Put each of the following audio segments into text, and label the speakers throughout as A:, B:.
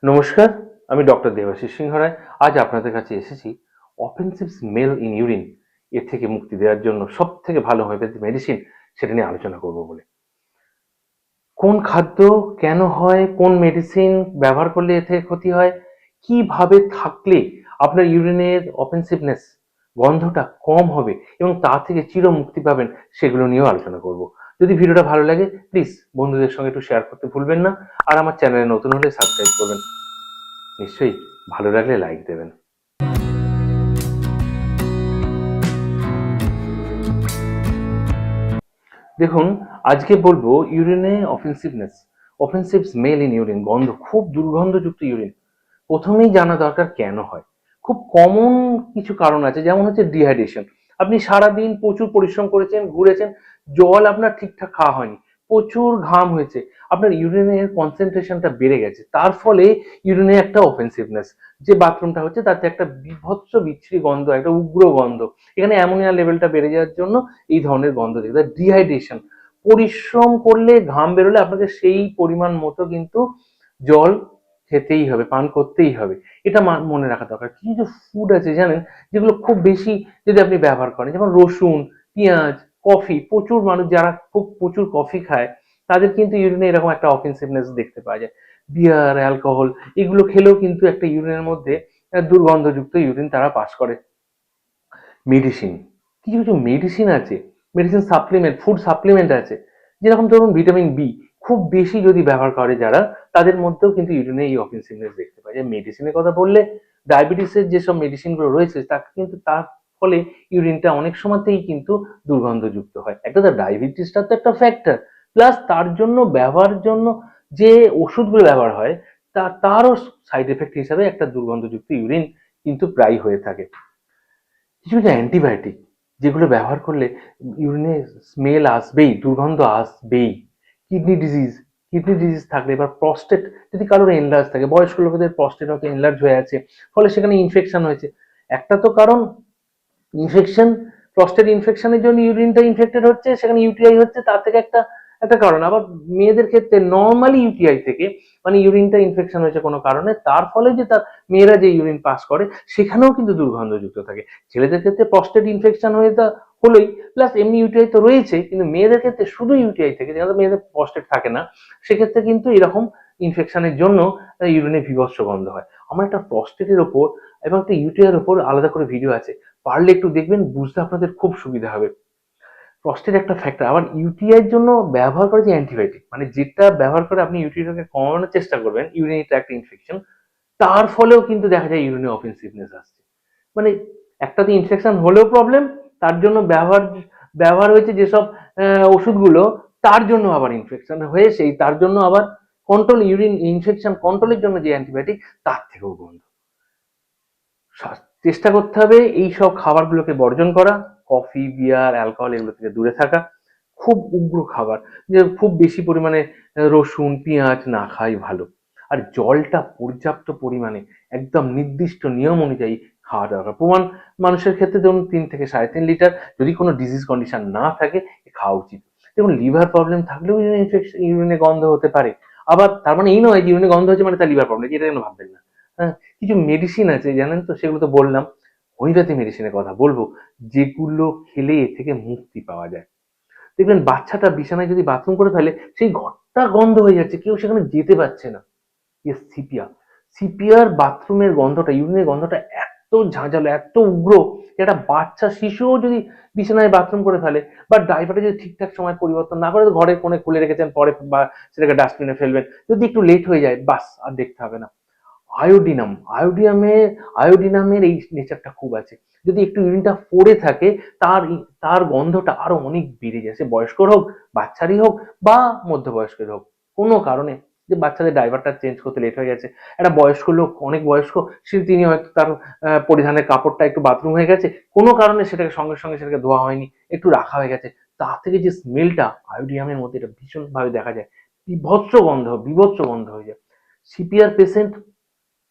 A: নমস্কার, আমি ডক্টর দেবাশিস সিংহ রায়। আজ আপনাদের কাছে এসেছি অফেন্সিভ স্মেল ইন ইউরিন এর থেকে মুক্তি দেওয়ার জন্য সব থেকে ভালো হোমিওপ্যাথি মেডিসিন সেটা নিয়ে আলোচনা করব বলে। কোন খাদ্য কেন হয়, কোন মেডিসিন ব্যবহার করলে এতে ক্ষতি হয়, কিভাবে থাকলে আপনার ইউরিনের অফেন্সিভনেস গন্ধটা কম হবে এবং তা থেকে চির মুক্তি পাবেন, সেগুলো নিয়েও আলোচনা করব। যদি ভিডিওটা ভালো লাগে প্লিজ বন্ধুদের সঙ্গে একটু শেয়ার করতে ভুলবেন না। আর আমার চ্যানেলে নতুন হলে সাবস্ক্রাইব করবেন। নিশ্চয়ই ভালো লাগলে লাইক দেবেন। দেখুন, আজকে বলবো ইউরিনে অফেন্সিভ স্মেল ইন ইউরিন, গন্ধ, খুব দুর্গন্ধযুক্ত ইউরিন প্রথমেই জানা দরকার কেন হয়। খুব কমন কিছু কারণ আছে, যেমন হচ্ছে ডিহাইড্রেশন। আপনি সারাদিন প্রচুর পরিশ্রম করেছেন, ঘুরেছেন, জল আপনার ঠিকঠাক খাওয়া হয়নি, প্রচুর ঘাম হয়েছে, আপনার ইউরিনের কনসেন্ট্রেশনটা বেড়ে গেছে, তার ফলে ইউরিনে একটা অফেন্সিভনেস, যে বাথরুমটা হচ্ছে তাতে একটা বিভৎস বিচ্ছিরি গন্ধ, একটা উগ্র গন্ধ। এখানে অ্যামোনিয়া লেভেলটা বেড়ে যাওয়ার জন্য এই ধরনের গন্ধ দেখবে। ডিহাইড্রেশন, পরিশ্রম করলে ঘাম বেরোলে আপনাকে সেই পরিমাণ মতো কিন্তু জল খেতেই হবে, পান করতেই হবে। এটা মনে রাখা দরকার। কিছু কিছু ফুড আছে জানেন, যেগুলো খুব বেশি যদি আপনি ব্যবহার করেন, যেমন রসুন, পেঁয়াজ, কফি। প্রচুর মানুষ যারা খুব প্রচুর কফি খায় তাদের কিন্তু ইউরিনে এরকম একটা অফেন্সিভনেস দেখতে পাওয়া যায়। বিয়ার, অ্যালকোহল এগুলো খেলেও কিন্তু একটা ইউরিনের মধ্যে দুর্গন্ধযুক্ত ইউরিন তারা পাস করে। মেডিসিন, কিছু কিছু মেডিসিন আছে, মেডিসিন সাপ্লিমেন্ট, ফুড সাপ্লিমেন্ট আছে, যেরকম ধরুন ভিটামিন বি খুব বেশি যদি ব্যবহার করে যারা, তাদের মধ্যেও কিন্তু ইউরিনে এই অফেন্সিভনেস দেখতে পাওয়া যায়। মেডিসিনের কথা বললে ডায়াবেটিসের যেসব মেডিসিনগুলো রয়েছে তা কিন্তু তার ফলে ইউরিনটা অনেক সময়তেই কিন্তু দুর্গন্ধযুক্ত হয়। একটা তো ডায়াবেটিসটা তো একটা ফ্যাক্টর, প্লাস তার জন্য ব্যবহারের জন্য যে ওষুধগুলো ব্যবহার হয় তারও সাইড এফেক্ট হিসাবে একটা দুর্গন্ধযুক্ত ইউরিন কিন্তু প্রায় হয়ে থাকে। কিছু কিছু অ্যান্টিবায়োটিক যেগুলো ব্যবহার করলে ইউরিনে স্মেল আসবেই, দুর্গন্ধ আসবেই। কিডনি ডিজিজ থাকলে, বা প্রস্টেট যদি কারোর এনলার্জ থাকে, বয়স্ক লোকেদের প্রস্টেট হয়তো এনলার্জ হয়ে আছে, ফলে সেখানে ইনফেকশন হয়েছে। একটা তো কারণ ইনফেকশন, প্রস্টেট ইনফেকশনের জন্য ইউরিনটা ইনফেক্টেড হচ্ছে, সেখানে ইউটিআই হচ্ছে, তার থেকে একটা একটা কারণ। আবার মেয়েদের ক্ষেত্রে নর্মালি ইউটিআই থেকে, মানে ইউরিনটা ইনফেকশন হয়েছে কোনো কারণে, তার ফলে যে তার মেয়েরা যে ইউরিন পাস করে সেখানেও কিন্তু দুর্গন্ধযুক্ত থাকে। ছেলেদের ক্ষেত্রে প্রস্টেট ইনফেকশন হয়ে তা হলোই, প্লাস এমনি ইউটিআই তো রয়েছে, কিন্তু মেয়েদের ক্ষেত্রে শুধু ইউটিআই থেকে, যেহেতু মেয়েদের প্রস্টেট থাকে না, সেক্ষেত্রে কিন্তু এরকম ইনফেকশনের জন্য ইউরিনে বিভৎস গন্ধ হয়। আমার একটা প্রস্টেটের ওপর এবং একটা ইউটিআই এর ওপর আলাদা করে ভিডিও আছে, পারলে একটু দেখবেন, বুঝতে আপনাদের খুব সুবিধা হবে। প্রস্টেট একটা ফ্যাক্টর। আবার ইউটিআই এর জন্য ব্যবহার করে যে অ্যান্টিবায়োটিক, মানে যেটা ব্যবহার করে আপনি ইউটিআইটাকে কমানোর চেষ্টা করবেন, ইউরিনারি ট্র্যাক্ট ইনফেকশন, তার ফলেও কিন্তু দেখা যায় ইউরিনে অফেন্সিভনেস আসছে। মানে একটাতে ইনফেকশন হলেও প্রবলেম, তার জন্য ব্যবহার ব্যবহার হয়েছে যেসব ওষুধগুলো, তার জন্য আবার ইনফেকশন হয়ে সেই তার জন্য আবার কন্ট্রোল, ইউরিন ইনফেকশন কন্ট্রোলের জন্য যে অ্যান্টিবায়োটিক, তার থেকেও গন্ধ। চেষ্টা করতে হবে এই সব খাবারগুলোকে বর্জন করা, কফি, বিয়ার, অ্যালকোহল এগুলো থেকে দূরে থাকা। খুব উগ্র খাবার, যে খুব বেশি পরিমাণে রসুন, পেঁয়াজ না খাই ভালো। আর জলটা পর্যাপ্ত পরিমাণে, একদম নির্দিষ্ট নিয়ম অনুযায়ী খাওয়া দরকার। প্রমাণ মানুষের ক্ষেত্রে ধরুন 3 থেকে 3.5 লিটার, যদি কোনো ডিজিজ কন্ডিশন না থাকে খাওয়া উচিত। দেখুন, লিভার প্রবলেম থাকলেও ইনফেকশন, ইউরিনে গন্ধ হতে পারে। আবার তার মানে এই নয় যে ইউরিনে গন্ধ হচ্ছে মানে তার লিভার প্রবলেম, এটা যেন ভাববেন না। হ্যাঁ, কিছু মেডিসিন আছে জানেন তো, সেগুলো তো বললাম। হোমিওপ্যাথি মেডিসিনের কথা বলবো, যেগুলো খেলে এ থেকে মুক্তি পাওয়া যায়। দেখবেন বাচ্চাটা বিছানায় যদি বাথরুম করে ফেলে, সেই ঘরটা গন্ধ হয়ে যাচ্ছে, কেউ সেখানে যেতে পারছে না। সিপিয়া, সিপিয়ার বাথরুমের গন্ধটা, ইউরিনের গন্ধটা এত ঝাঁঝালো, এত উগ্র, যে একটা বাচ্চা শিশুও যদি বিছানায় বাথরুম করে ফেলে, বা ডাইপারটা যদি ঠিকঠাক সময় পরিবর্তন না করে, ঘরের কোণে খুলে রেখেছেন, পরে বা সেটাকে ডাস্টবিনে ফেলবেন, যদি একটু লেট হয়ে যায়, বাস আর দেখতে হবে না। আয়োডিনাম, আয়োডিনামের এই নেচারটা খুব আছে। যদি একটু ইউরিনটা পড়ে থাকে, তার তার গন্ধটা আরো অনেক বেড়ে যায়, সে বয়স্কর হোক, বাচ্চারই হোক, বা মধ্যবয়স্কের হোক। কোনো কারণে যে বাচ্চাদের ডাইভারটা চেঞ্জ করতে লেট হয়ে গেছে, একটা বয়স্ক লোক, অনেক বয়স্ক, তিনি হয়তো তার পরিধানের কাপড়টা একটু বাথরুম হয়ে গেছে, কোনো কারণে সেটাকে সঙ্গে সঙ্গে সেটাকে ধোয়া হয়নি, একটু রাখা হয়ে গেছে, তার থেকে যে স্মেলটা আয়োডিনামের মধ্যে, এটা ভীষণ ভাবে দেখা যায়, বিভৎস গন্ধ হয়ে যায়। সিপিআর পেশেন্ট,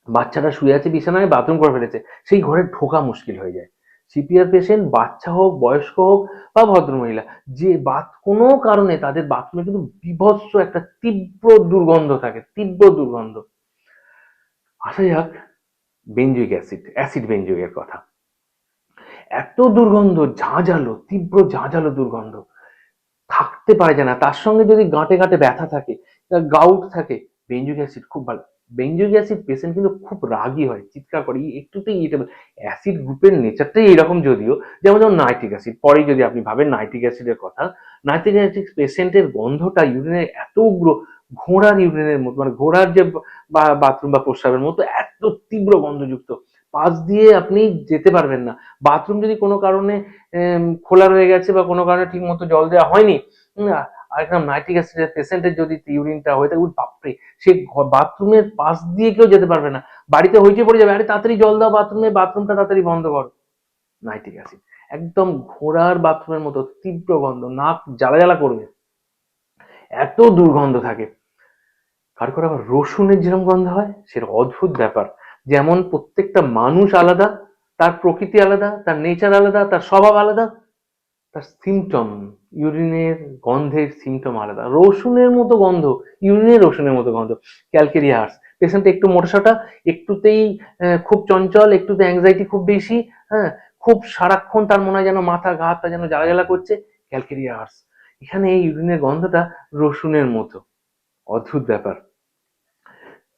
A: বাচ্চাটা শুয়ে আছে বিছানায়, বাথরুম করে ফেলেছে, সেই ঘরে ঢোকা মুশকিল হয়ে যায়। সিপিআর পেশেন্ট, বাচ্চা হোক, বয়স্ক হোক, বা ভদ্রমহিলা, যে কোনো কারণে তাদের বাথরুমে কিন্তু বিভৎস একটা তীব্র দুর্গন্ধ থাকে, তীব্র দুর্গন্ধ। আসা যাক বেঞ্জুইক অ্যাসিড বেঞ্জুইকের কথা। এত দুর্গন্ধ, ঝাঁঝালো, তীব্র ঝাঁঝালো দুর্গন্ধ, থাকতে পারে যায় না। তার সঙ্গে যদি গাঁটে গাঁটে ব্যথা থাকে, গাউট থাকে, বেঞ্জুইক অ্যাসিড খুব ভালো। বেঞ্জুইক অ্যাসিড পেশেন্ট কিন্তু খুব রাগী হয়, চিৎকার করে, একটুতেই ইরিটেবল। অ্যাসিড গ্রুপের নেচারটাই এরকম, যদিও যেমন নাইট্রিক অ্যাসিড, পরে যদি আপনি ভাবেন নাইট্রিক অ্যাসিডের কথা, নাইট্রিক অ্যাসিড পেশেন্টের গন্ধটা ইউরিনের এত উগ্র, ঘোড়ার ইউরিনের মতো, মানে ঘোড়ার যে বাথরুম বা প্রস্রাবের মতো এত তীব্র গন্ধযুক্ত, পাশ দিয়ে আপনি যেতে পারবেন না। বাথরুম যদি কোনো কারণে খোলা রয়ে গেছে বা কোনো কারণে ঠিক মতো জল দেওয়া হয়নি, আর একদম নাইট্রিক অ্যাসিডের পেশেন্টের যদি ইউরিনটা হয়ে থাকে, বাপরে, সে বাথরুমের পাশ দিয়ে কেউ যেতে পারবে না, বাড়িতে হইচে পড়ে যাবে, আরে তাড়াতাড়ি জল দাও বাথরুমে, বাথরুমটা তাড়াতাড়ি বন্ধ করো। নাইট্রিক অ্যাসিড একদম ঘোড়ার বাথরুমের মতো তীব্র গন্ধ, নাক জ্বালা জ্বালা করবে, এত দুর্গন্ধ থাকে। কারো আবার রসুনের যেরকম গন্ধ হয়, সেটা অদ্ভুত ব্যাপার। যেমন প্রত্যেকটা মানুষ আলাদা, তার প্রকৃতি আলাদা, তার নেচার আলাদা, তার স্বভাব আলাদা, তার সিমটম, ইউরিনের গন্ধের সিমটম আলাদা। রসুনের মতো গন্ধ, ইউরিনের রসুনের মতো গন্ধ, ক্যালকেরিয়াস। পেশেন্ট একটু মোটাসোটা, একটুতেই খুব চঞ্চল, একটুতে অ্যাংজাইটি খুব বেশি, হ্যাঁ, খুব সারাক্ষণ তার মনে হয় যেন মাথা গা হাতটা যেন জ্বালা জ্বালা করছে, ক্যালকেরিয়াস। এখানে এই ইউরিনের গন্ধটা রসুনের মতো, অদ্ভুত ব্যাপার।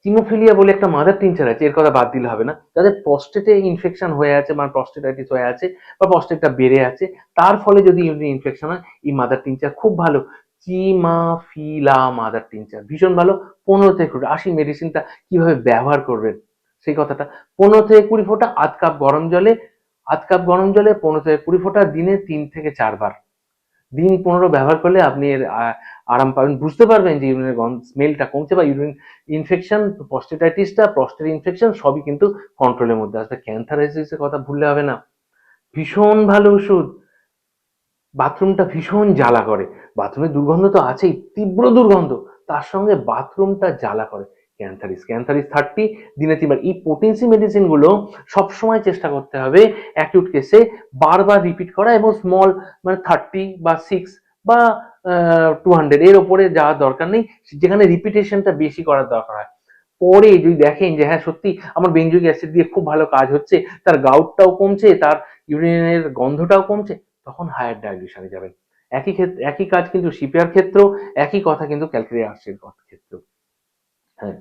A: চিমোফিলিয়া বলে একটা মাদার টিনচার আছে, এর কথা বাদ দিলে হবে না। যাদের প্রস্টেটে ইনফেকশন হয়ে আছে, মানে প্রস্টেটাইটিস হয়ে আছে, বা প্রস্টেটটা বেড়ে আছে, তার ফলে যদি ইউরিন ইনফেকশন হয়, এই মাদার টিনচার খুব ভালো। চিমাফিলা মাদার টিনচার ভীষণ ভালো। 15 থেকে 20 মেডিসিনটা কিভাবে ব্যবহার করবেন সেই কথাটা। 15 থেকে 20 ফোঁটা আধ কাপ গরম জলে 15 থেকে 20 ফোঁটা দিনে 3 থেকে 4 বার, দিন 15 ব্যবহার করলে আপনি এর আরাম পাবেন, বুঝতে পারবেন যে ইউরিনের স্মেলটা কমছে, বা ইউরিন ইনফেকশন, প্রস্টেটাইটিসটা, প্রস্টেট ইনফেকশন সবই কিন্তু কন্ট্রোলের মধ্যে আসবে। ক্যান্থারাইসিসের কথা ভুললে হবে না, ভীষণ ভালো ওষুধ। বাথরুমটা ভীষণ জ্বালা করে, বাথরুমের দুর্গন্ধ তো আছেই, তীব্র দুর্গন্ধ, তার সঙ্গে বাথরুমটা জ্বালা করে। ক্যান্থারিস 30 দিনে 3 বার। এই পোটেন্সি মেডিসিন গুলো সবসময় চেষ্টা করতে হবে অ্যাকিউট কেসে বারবার রিপিট করা, এবং স্মল, মানে 30 বা 6 বা 200 এর ওপরে যাওয়ার দরকার নেই, যেখানে রিপিটেশনটা বেশি করার দরকার হয়। পরে যদি দেখেন যে হ্যাঁ সত্যি আমার বেঞ্জুইক অ্যাসিড দিয়ে খুব ভালো কাজ হচ্ছে, তার গাউটটাও কমছে, তার ইউরিনের গন্ধটাও কমছে, তখন হায়ার ডাইলিউশনে যাবেন। একই কাজ কিন্তু সিপিআর ক্ষেত্রেও, একই কথা কিন্তু ক্যালকেরিয়াসের ক্ষেত্রেও। হ্যাঁ,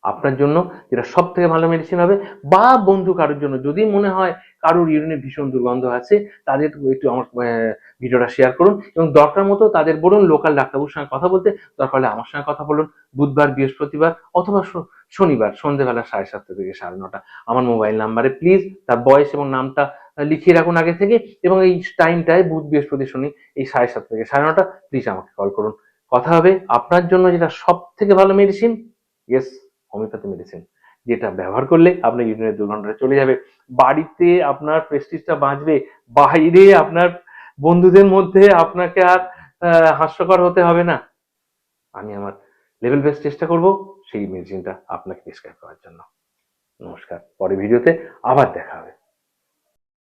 A: আপনার জন্য যেটা সব থেকে ভালো মেডিসিন হবে, বা বন্ধু কারোর জন্য যদি মনে হয় কারোর ইউরিনে ভীষণ দুর্গন্ধ আছে, তাদের একটু আমার ভিডিওটা শেয়ার করুন, এবং দরকার মতো তাদের বলুন লোকাল ডাক্তারবাবুর সঙ্গে কথা বলতে, দরকার হলে আমার সঙ্গে কথা বলুন। বুধবার, বৃহস্পতিবার অথবা শনিবার সন্ধ্যেবেলা 7:30 থেকে 9:30 আমার মোবাইল নাম্বারে প্লিজ তার বয়স এবং নামটা লিখিয়ে রাখুন আগে থেকে, এবং এই টাইমটায় বুধ, বৃহস্পতি, শনি, এই 7:30 থেকে 9:30 প্লিজ আমাকে কল করুন। কথা হবে আপনার জন্য যেটা সব থেকে ভালো মেডিসিন, ইয়েস, হোমিওপ্যাথি মেডিসিন, যেটা ব্যবহার করলে আপনার ইউরিনের দুর্গন্ধটা চলে যাবে, বাড়িতে আপনার প্রেস্টিজটা বাঁচবে, বাইরে আপনার বন্ধুদের মধ্যে আপনাকে আর হাস্যকর হতে হবে না। আমি আমার লেভেল বেস্ট চেষ্টা করব সেই মেডিসিনটা আপনাকে প্রেসক্রাইব করার জন্য। নমস্কার, পরে ভিডিওতে আবার দেখা হবে।